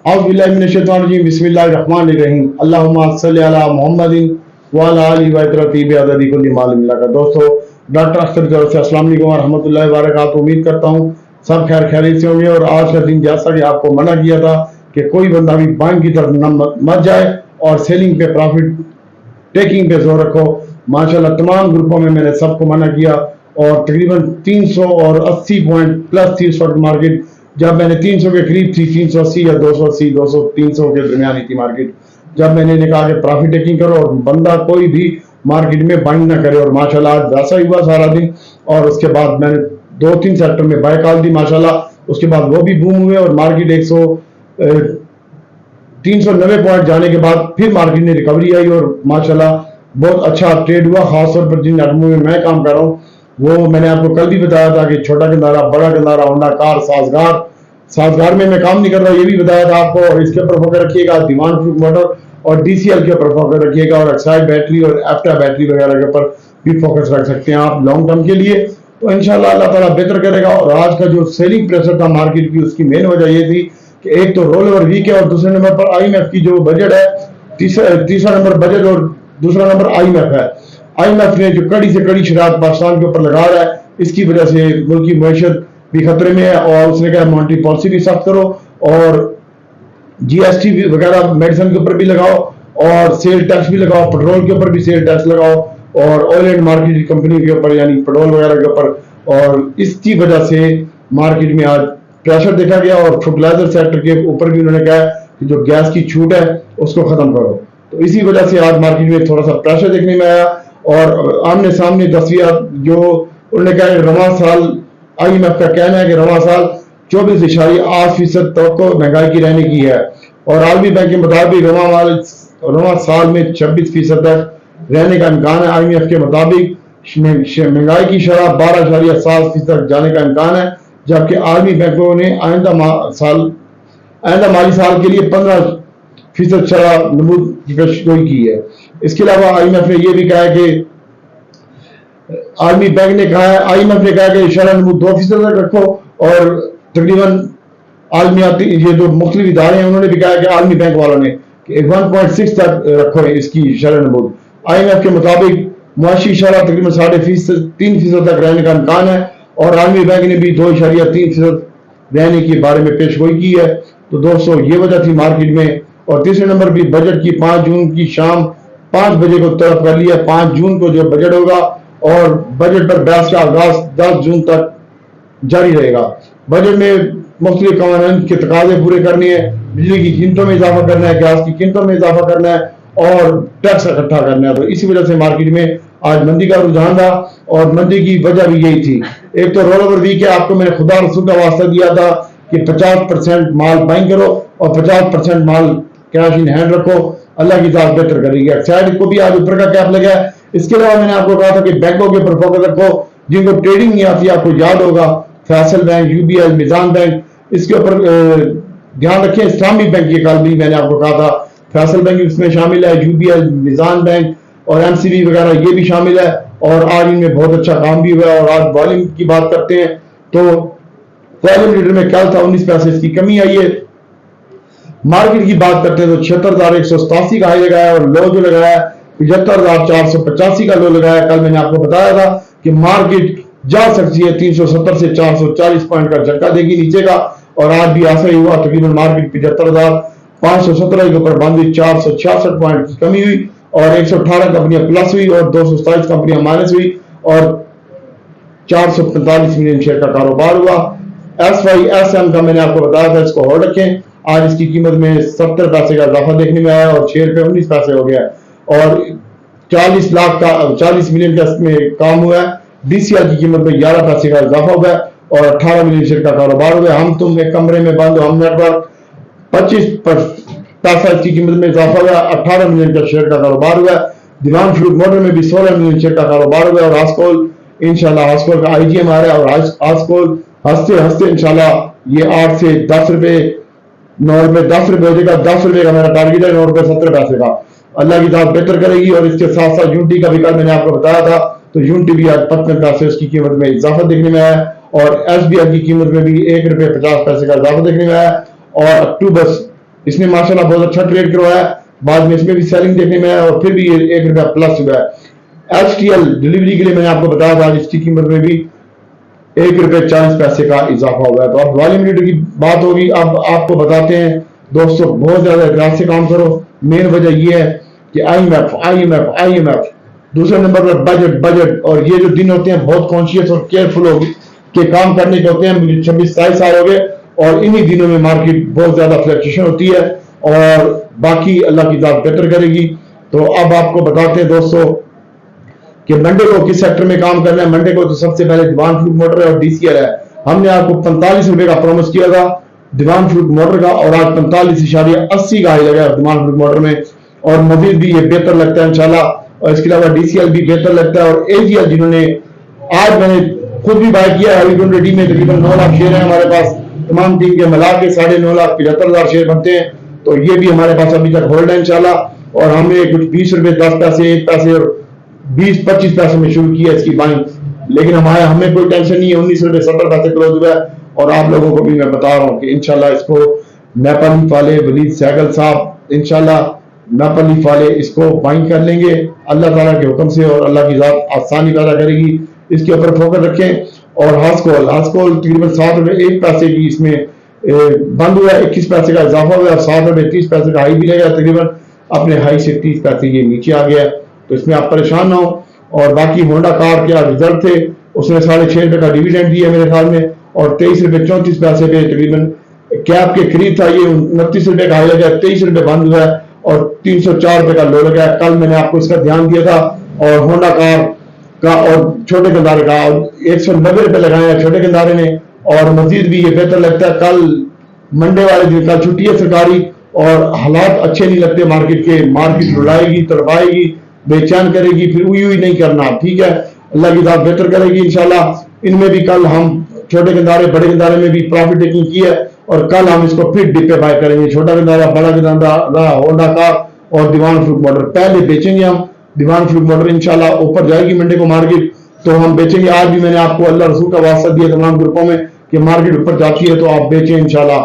औज़ुबिल्लाहिमिनश्शैतानिर्रजीम बिस्मिल्लाहिर्रहमानिर्रहीम अल्लाहुम्मा सल्लि अला मुहम्मदिन व अला आलिहि व तरतीब अददी कुल्ली मालिम लका। दोस्तों, डॉक्टर अख्तर की तरफ से अस्सलाम वालेकुम व रहमतुल्लाहि व बरकातहू। उम्मीद करता हूँ सब खैर खैरियत से होंगे। और आज का दिन, जैसा कि आपको मना किया था कि कोई बंदा भी बाइंग की तरफ मत जाए और सेलिंग पे, प्रॉफिट टेकिंग पे जोर रखो। माशाल्लाह तमाम ग्रुपों में मैंने सबको मना किया और तकरीबन 380 पॉइंट प्लस थी स्टॉक मार्केट। जब मैंने 300 के करीब थी, 380 या 280, 200, 300 के दरमियान थी मार्केट, जब मैंने कहा कि प्रॉफिट टेकिंग करो और बंदा कोई भी मार्केट में बाइंग ना करे। और माशाल्लाह आज वैसा ही हुआ सारा दिन। और उसके बाद मैंने 2-3 सेक्टर में बाय कॉल दी माशाल्लाह। उसके बाद वो भी बूम हुए और मार्केट 390 पॉइंट जाने के बाद फिर मार्केट ने रिकवरी आई और माशाल्लाह बहुत अच्छा ट्रेड हुआ। खासतौर पर जिन आइटमों में मैं काम कर रहा हूँ, वो मैंने आपको कल भी बताया था कि छोटा गंदारा, बड़ा गंदारा, होंडा कार, साजगार में मैं काम नहीं कर रहा, ये भी बताया था आपको। और इसके ऊपर फोकस रखिएगा, दीवान फ्रूट मोटर और DCL के ऊपर फोकस रखिएगा, और एक्साइड बैटरी और एप्टा बैटरी वगैरह के ऊपर भी फोकस रख सकते हैं आप लॉन्ग टर्म के लिए। तो इंशाल्लाह अल्लाह ताला बेहतर करेगा। और आज का जो सेलिंग प्रेशर था मार्केट की, उसकी मेन वजह ये थी कि एक तो रोल ओवर वीक है और दूसरे नंबर पर IMF की जो बजट है, तीसरा नंबर बजट और दूसरा नंबर IMF है। IMF ने जो कड़ी से कड़ी शरारत पाकिस्तान के ऊपर लगा रहा है, इसकी वजह से मुल्क की मैशत भी खतरे में है। और उसने कहा मॉनेटरी पॉलिसी भी सख्त करो और GST वगैरह मेडिसिन के ऊपर भी लगाओ और सेल टैक्स भी लगाओ, पेट्रोल के ऊपर भी सेल टैक्स लगाओ और ऑयल एंड मार्केट कंपनी के ऊपर यानी पेट्रोल वगैरह के ऊपर। और इसकी वजह से मार्केट में आज प्रेशर देखा गया और फर्टिलाइजर सेक्टर के ऊपर भी उन्होंने कहा कि जो गैस की छूट है उसको खत्म करो। तो इसी वजह से आज मार्केट में थोड़ा सा प्रेशर देखने में आया। और आमने सामने तस्वीर जो उन्होंने कहा रवां साल, IMF का कहना है कि रवां साल 24.8% तो महंगाई की रहने की है। और आलमी बैंक के मुताबिक रवां साल में 26% तक रहने का इम्कान है। IMF के मुताबिक महंगाई की शरह 12.7% तक जाने का इम्कान है, जबकि आलमी बैंकों ने आइंदा माली साल के लिए 15% शरह नमूद की पेशगोई की है। इसके अलावा IMF ने यह भी कहा है कि IMF ने कहा कि शरह नमूद 2% तक रखो। और तकरीबन आलमियाती ये जो मुख्तलिफ इदारे हैं उन्होंने भी कहा कि आलमी बैंक वालों ने कि 1.6 तक रखो इसकी शरह नमूद। IMF के मुताबिक मुआशी शरह तकरीबन 3.5% तक रहने का इम्कान है और आलमी बैंक ने भी 2.3% रहने के बारे में पेशगोई की है। तो दोस्तों, ये वजह थी मार्केट में। और तीसरे नंबर भी बजट की 5 जून की शाम 5 बजे को तरफ कर लिया। 5 जून को जो बजट होगा और बजट पर बहस का आगाज 10 जून तक जारी रहेगा। बजट में मुख्तलिफ कानून के तकाजे पूरे करने हैं, बिजली की कीमतों में इजाफा करना है, गैस की कीमतों में इजाफा करना है और टैक्स इकट्ठा करना है। तो इसी वजह से मार्केट में आज मंदी का रुझान था और मंदी की वजह भी यही थी। एक तो रोल ओवर वीक है, आपको मैंने खुदा रसूल का वास्ता दिया था कि 50% माल बाइंग करो और 50% माल कैश इन हैंड रखो, अल्लाह की जात बेहतर करेगी। एक्साइड को भी आज ऊपर का कैप लगा है। इसके अलावा मैंने आपको कहा था कि बैंकों के ऊपर फोकस रखो, जिनको ट्रेडिंग नहीं आती, आपको याद होगा फैसल बैंक, UBL, मिजान बैंक, इसके ऊपर ध्यान रखें। इस्लामी बैंक की कल भी मैंने आपको कहा था, फैसल बैंक इसमें शामिल है, UBL, मिजान बैंक और MCB वगैरह ये भी शामिल है। और आज इनमें बहुत अच्छा काम भी हुआ है। और आज वॉल्यूम की बात करते हैं तो वॉल्यूम लीडर में कल था 19 पैसे, इसकी कमी आई है। मार्केट की बात करते हैं तो 76,187 का हाई लगाया और लो जो लगाया 75,485 का लो लगाया। कल मैंने आपको बताया था कि मार्केट जा सकती है 370 से 440 पॉइंट का झटका देगी नीचे का। और आज भी ऐसा ही हुआ। तकरीबन मार्केट 75,517 के ऊपर बंद हुई, 466 पॉइंट की कमी हुई और 118 कंपनियां प्लस हुई और 227 कंपनियां माइनस हुई और 445 मिलियन शेयर का कारोबार हुआ। SYSM का मैंने आपको बताया था, इसको होल्ड रखें। आज इसकी कीमत में 70 पैसे का इजाफा देखने में आया और शेयर पे 19 पैसे हो गया और 40 मिलियन का इसमें काम हुआ है। DCL की कीमत में 11 पैसे का इजाफा हुआ है और 18 मिलियन शेयर का कारोबार हुआ है। हम तुम एक कमरे में बंद हो, हम नेटवर्क 25 पैसा इसकी कीमत में इजाफा हुआ, 18 मिलियन का शेयर का कारोबार हुआ है। दीवान फ्रूट मोटर में भी 16 मिलियन शेयर का कारोबार हुआ है। और हास्कोल इंशाल्लाह, हास्कोल का IGM आ रहा है और हास्कोल हंसते हंसते इंशाल्लाह ये 8 से 10 रुपए, 9 रुपए, 10 रुपए हो जाएगा। 10 रुपए का मेरा टारगेट है, 9 रुपए 70 पैसे का। अल्लाह की जात बेहतर करेगी। और इसके साथ साथ यूनिटी का भी कल मैंने आपको बताया था, तो यूनिटी भी आज 55 पैसे उसकी कीमत में इजाफा देखने में आया और SBI की कीमत में भी 1 रुपए 50 पैसे का इजाफा देखने में आया। और अक्टूबर इसने माशाल्लाह बहुत अच्छा ट्रेड करवाया, बाद में इसमें भी सेलिंग देखने में आया और फिर भी ये 1 रुपया प्लस हुआ है। HTL डिलीवरी के लिए मैंने आपको बताया था, इसकी कीमत में भी 1 रुपये 40 पैसे का इजाफा हुआ है। तो अब वॉल्यूम लीडर की बात होगी। अब आपको बताते हैं दोस्तों, बहुत ज्यादा एहतियात से काम करो। मेन वजह यह है कि IMF, दूसरे नंबर पर बजट, और ये जो दिन होते हैं बहुत कॉन्शियस और केयरफुल हो के काम करने के होते हैं। मुझे 26-27 साल हो गए और इन्हीं दिनों में मार्केट बहुत ज्यादा फ्लक्चुएशन होती है और बाकी अल्लाह की जात बेहतर करेगी। तो अब आपको बताते हैं दोस्तों कि मंडे को किस सेक्टर में काम करना है। मंडे को तो सबसे पहले दीवान फ्रूट मोटर है और DCL है। हमने आपको 45 रुपए का प्रॉमिस किया था दीवान फ्रूट मोटर का, और आज 45.80 का हाई लगा दीवान फ्रूट मोटर में, और मजीद भी ये बेहतर लगता है इंशाल्लाह। और इसके अलावा DCL भी बेहतर लगता है। और AGL जिन्होंने आज मैंने खुद भी बाय किया है, रेडी में तकरीबन 9 लाख शेयर है हमारे पास, तमाम टीम के मिला के 9,75,000 शेयर बनते हैं। तो ये भी हमारे पास अभी तक होल्ड है इंशाल्लाह। और हमने कुछ 20 रुपए 10 पैसे 1 पैसे और 20-25 पैसे में शुरू किया इसकी बाइंग, लेकिन हमें कोई टेंशन नहीं है। 19 रुपए 70 पैसे क्लोज हुआ है। और आप लोगों को भी मैं बता रहा हूँ कि इंशाल्लाह इसको नेपाली वाले वलीद सहगल साहब इंशाल्लाह नेपाली वाले इसको बाइंग कर लेंगे अल्लाह ताला के हुक्म से, और अल्लाह की जात आसानी पैदा करेगी। इसके ऊपर फोकस रखें। और हास्कोल तकरीबन 7 रुपए 1 पैसे की इसमें बंद हुआ, 21 पैसे का इजाफा हुआ, 7 रुपए 30 पैसे का हाई भी लगा, तकरीबन अपने हाई से 30 पैसे ये नीचे आ गया। तो इसमें आप परेशान ना हो। और बाकी होंडा कार के रिजल्ट थे, उसने 6.5 रुपए का डिविडेंड दिया मेरे ख्याल में, और 23 रुपए 34 पैसे पे तकरीबन कैप के खरीद था। ये 29 रुपए का हाई लगा, 23 रुपए बंद हुआ है और 304 रुपए का लो लगा। कल मैंने आपको इसका ध्यान दिया था। और होंडा कार का और छोटे गंदारे का 190 रुपए लगाए हैं छोटे गंदारे ने। और मजीद भी ये बेहतर लगता है। कल मंडे वाले दिन कल छुट्टी है सरकारी और हालात अच्छे नहीं लगते मार्केट के। मार्केट रुलाएगी, तड़पाएगी, बेचैन करेगी, फिर हुई नहीं करना। ठीक है, अल्लाह की जात बेहतर करेगी इंशाल्लाह। इनमें भी कल हम छोटे गंदारे बड़े गंदारे में भी प्रॉफिट टेकिंग की है, और कल हम इसको फिर डिप पे बाय करेंगे। छोटा गंदारा, बड़ा गंदारा, होंडा कार और दीवान फ्रूट मोटर पहले बेचेंगे हम। दीवान फ्रूट मोटर इंशाल्लाह ऊपर जाएगी मंडे को मार्केट, तो हम बेचेंगे। आज भी मैंने आपको अल्लाह रसूल का वास्ता दिया तमाम ग्रुपों में कि मार्केट ऊपर जाती है तो आप बेचें इंशाल्लाह।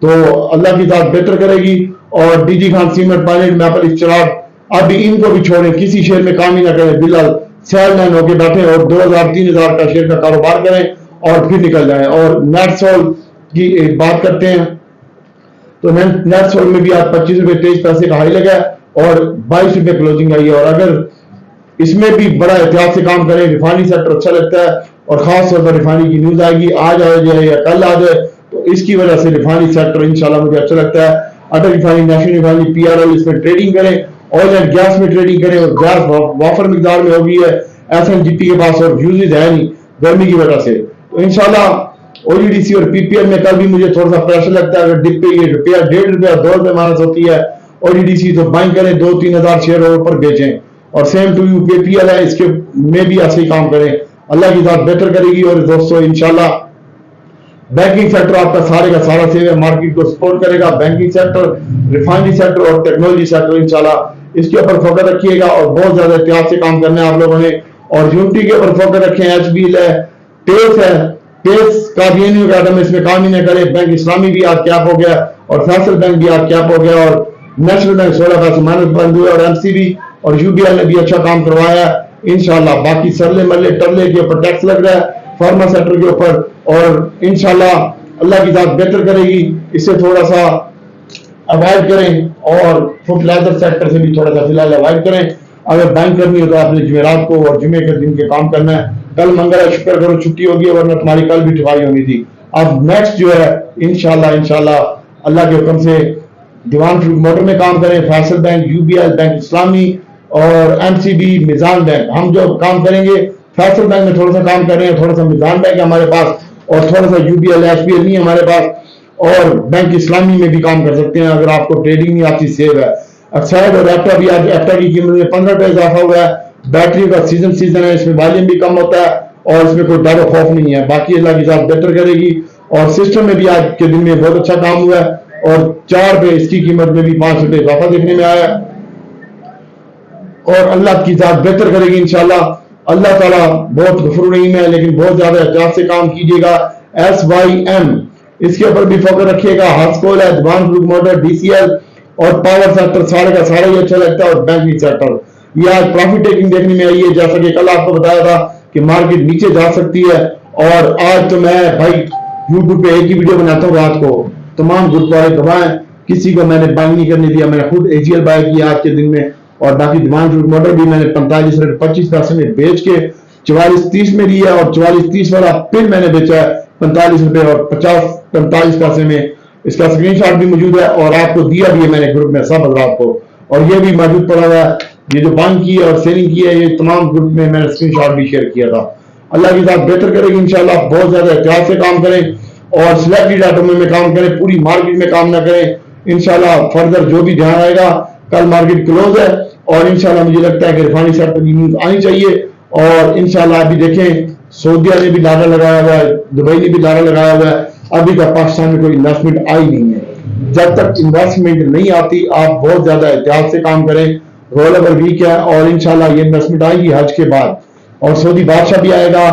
तो अल्लाह की जात बेहतर करेगी। और DG Khan cement, pilot, maple, Cherat, अभी इनको भी छोड़ें, किसी शेयर में काम ही ना करें, बिल्कुल सेलमैन होकर बैठे और 2,000-3,000 का शेयर का कारोबार करें और फिर निकल जाएं। और नेटसोल की एक बात करते हैं, तो नेटसोल में भी आज 25 रुपए 23 पैसे का हाई लगा और 22 रुपए क्लोजिंग आई है। और अगर इसमें भी बड़ा एहतियात से काम करें, रिफाइनरी सेक्टर अच्छा लगता है, और खास तौर पर रिफाइनरी की न्यूज आएगी, आज आ जाए या कल आ जाए, तो इसकी वजह से रिफाइनरी सेक्टर इंशाल्लाह मुझे अच्छा लगता है। अटल रिफाइनरी, नेशनल रिफाइनरी, PRL, इसमें ट्रेडिंग करें, ऑयल एंड गैस में ट्रेडिंग करें, और गैस वाफर मिकदार में होगी है। SNGT के पास और यूजेज है नहीं गर्मी की वजह से। तो इंशाल्लाह OGDC और PPL में कल भी मुझे थोड़ा सा प्रेशर लगता है। अगर डिप पे ये रुपया 1.5 रुपया 2 रुपए माइनस होती है OGDC, तो बाइंग करें, 2-3 हजार शेयर और ऊपर बेचें। और सेम टू यू PPL है, इसके में भी ऐसे ही काम करें, अल्लाह की जात बेहतर करेगी। और दोस्तों इंशाल्लाह बैंकिंग सेक्टर आपका सारे का सारा सेव है, मार्केट को सपोर्ट करेगा। बैंकिंग सेक्टर, रिफाइनरी सेक्टर और टेक्नोलॉजी सेक्टर इंशाल्लाह इसके ऊपर फोकस रखिएगा और बहुत ज्यादा एहतियात से काम करना है आप लोगों ने। और यूनिटी के ऊपर फोकस रखें। HBL है, टेस है, टेस का भी नहीं होगा, इसमें काम ही न करे। बैंक इस्लामी भी आज कैप हो गया और फैसल बैंक भी आज कैप हो गया, और नेशनल बैंक 16 पैसे माइनस बंद हुए, और MCB और UBL ने भी अच्छा काम करवाया इंशाल्लाह। बाकी सरले मल्ले टरले के ऊपर टैक्स लग रहा है, फार्मा सेक्टर के ऊपर, और इंशाल्लाह अल्लाह की जात बेहतर करेगी। इससे थोड़ा सा अवॉइड करें, और फर्टिलाइजर सेक्टर से भी थोड़ा सा फिलहाल अवॉइड करें। अगर बैंक करनी हो तो आपने जुमेरात को और जुमे के दिन के काम करना है। कल मंगल शुक्र करो छुट्टी होगी, वरना तुम्हारी कल भी ठुकाई होनी थी। अब नेक्स्ट जो है इंशाल्लाह अल्लाह के हुक्म से दीवान फ्रूट मोटर में काम करें, फैसल बैंक, UBL, बैंक इस्लामी और MCB, मिजान बैंक। हम जो काम करेंगे फैसल बैंक में थोड़ा सा काम कर रहे हैं, थोड़ा सा मिजान बैंक है हमारे पास, और थोड़ा सा UBL, HBL नहीं हमारे पास, और बैंक इस्लामी में भी काम कर सकते हैं अगर आपको ट्रेडिंग नहीं आती, सेव है। अक्साइड और एप्टा भी, आज एप्टा की कीमत में 15 रुपए इजाफा हुआ है। बैटरी का सीजन है, इसमें वॉल्यूम भी कम होता है और इसमें कोई डर खौफ नहीं है। बाकी अल्लाह की जात बेहतर करेगी। और सिस्टम में भी आज के दिन में बहुत अच्छा काम हुआ है, और 4 रुपए इसकी कीमत में भी 5 रुपए इजाफा देखने में आया, और अल्लाह की जात बेहतर करेगी इंशाल्लाह। अल्लाह ताला बहुत गफूर रहीम है, लेकिन बहुत ज्यादा एहतियात से काम कीजिएगा। SYM اس کے اوپر بھی فوکس رکھیے گا. ہاسکول ہے, دیوان فروخت موٹر, DCL اور پاور سیکٹر سارے کا سارا ہی اچھا لگتا ہے, اور بینکنگ سیکٹر یہ آج پروفٹ ٹیکنگ دیکھنے میں آئی ہے. جیسا کہ کل آپ کو بتایا تھا کہ مارکیٹ نیچے جا سکتی ہے, اور آج تو میں بھائی یوٹیوب پہ ایک ہی ویڈیو بناتا ہوں رات کو, تمام گروپ والے گواہ, کسی کو میں نے بائی نہیں کرنے دیا. میں نے خود AGL بائی کیا آج کے دن میں, اور باقی دیوان فروخت موٹر بھی میں نے 45 روپے 25 پیسے میں بیچ کے 44.30 میں لیا, اور 44.30 والا پھر میں نے بیچا ہے 45 روپے اور 45 پیسے میں. اس کا اسکرین شاٹ بھی موجود ہے, اور آپ کو دیا بھی ہے میں نے گروپ میں سب حضرات کو, اور یہ بھی موجود پڑا ہوا ہے. یہ جو بائنگ کی ہے اور سیلنگ کی ہے یہ تمام گروپ میں نے اسکرین شاٹ بھی شیئر کیا تھا. اللہ کی ذات بہتر کرے گی انشاءاللہ. بہت زیادہ احتیاط سے کام کریں, اور سلیکٹڈ آئٹموں میں کام کریں, پوری مارکیٹ میں کام نہ کریں. انشاءاللہ فردر جو بھی دھیان آئے گا, کل مارکیٹ کلوز ہے, اور انشاءاللہ مجھے لگتا ہے کہ ریفائنری سیکٹر کی نیوز آنی چاہیے. اور انشاءاللہ ابھی دیکھیں سعودیہ نے بھی لارا لگایا ہوا ہے, دبئی نے بھی لارا لگایا ہوا ہے, ابھی تک پاکستان میں کوئی انویسٹمنٹ آئی نہیں ہے. جب تک انویسٹمنٹ نہیں آتی آپ بہت زیادہ احتیاط سے کام کریں. رول اوور ویک ہے, اور انشاءاللہ یہ انویسٹمنٹ آئے گی حج کے بعد, اور سعودی بادشاہ بھی آئے گا,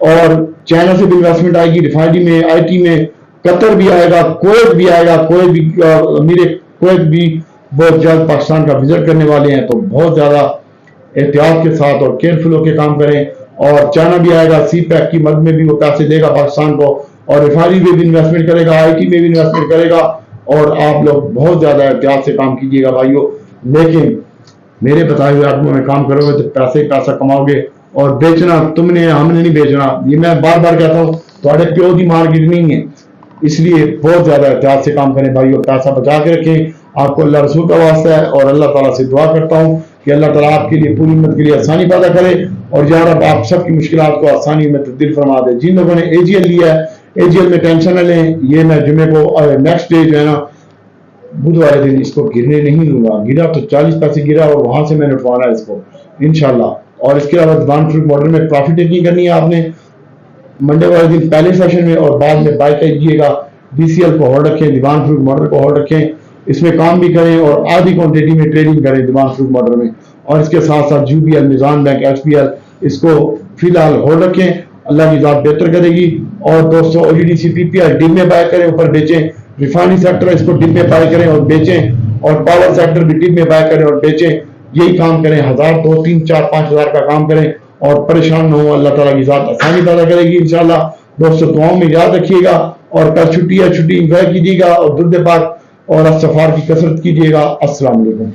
اور چائنا سے بھی انویسٹمنٹ آئے گی, ریفائنری میں, IT میں, قطر بھی آئے گا, کویت بھی آئے گا, کویت بھی امیر کویت بھی بہت جلد پاکستان کا وزٹ کرنے والے ہیں. تو بہت زیادہ احتیاط کے ساتھ اور کیئرفل ہو کے کام کریں. اور چائنا بھی آئے گا, سی پیک کی مد میں بھی وہ پیسے دے گا پاکستان کو, اور ریفائنری میں بھی انویسٹمنٹ کرے گا, IT میں بھی انویسٹمنٹ کرے گا. اور آپ لوگ بہت زیادہ احتیاط سے کام کیجیے گا بھائیو. لیکن میرے بتائے ہوئے آدموں میں کام کرو گے تو پیسے ہی پیسہ کماؤ گے, اور بیچنا تم نے, ہم نے نہیں بیچنا. یہ میں بار بار کہتا ہوں, تھوڑے پیو کی مارکیٹ نہیں ہے, اس لیے بہت زیادہ احتیاط سے کام کریں بھائیو. پیسہ بچا کے رکھیں, آپ کو اللہ رسول کا واسطہ ہے, اور اللہ تعالیٰ سے دعا کرتا ہوں کہ اللہ تعالیٰ آپ کے لیے پوری امت کے لیے آسانی پیدا کرے, اور یا رب آپ سب کی مشکلات کو آسانی میں تبدیل فرما دے. جن لوگوں نے AGL لیا ہے, AGL میں ٹینشن نہ لیں. یہ میں جمعے کو نیکسٹ ڈے جو ہے نا بدھ والے دن اس کو گرنے نہیں دوں گا. گرا تو 40 پیسے گرا, اور وہاں سے میں نے اٹھوانا ہے اس کو انشاءاللہ. اور اس کے علاوہ دیوان فروخت موٹر میں پروفٹ ٹیکنگ کرنی ہے آپ نے منڈے والے دن پہلے سیشن میں, اور بعد میں بائی کیجیے گا. DCL کو ہولڈ رکھیں, دیوان فروخت موٹر کو ہولڈ رکھیں, اس میں کام بھی کریں, اور آدھی کوانٹٹی میں ٹریڈنگ کریں دیوان فروخت موٹر میں. اور اس کے ساتھ ساتھ UBL, میزان بینک, HPL اس کو فی الحال ہولڈ رکھیں. اللہ کی ذات بہتر کرے گی. اور دوستوں OGDC PPI ڈپ میں بائی کریں, اوپر بیچیں. ریفائنری سیکٹر اس کو ڈپ میں بائی کریں اور بیچیں, اور پاور سیکٹر بھی ڈپ میں بائی کریں اور بیچیں. یہی کام کریں, 1000 2 3 4 5 ہزار کا کام کریں, اور پریشان نہ ہو. اللہ تعالیٰ کی ذات آسانی پیدا کرے گی انشاءاللہ. دوستوں دعاؤں میں یاد رکھیے گا, اور کل چھٹی ہے, چھٹی انجوائے کیجیے گا, اور درود پاک اور استغفار کی کثرت کیجیے گا. السلام علیکم.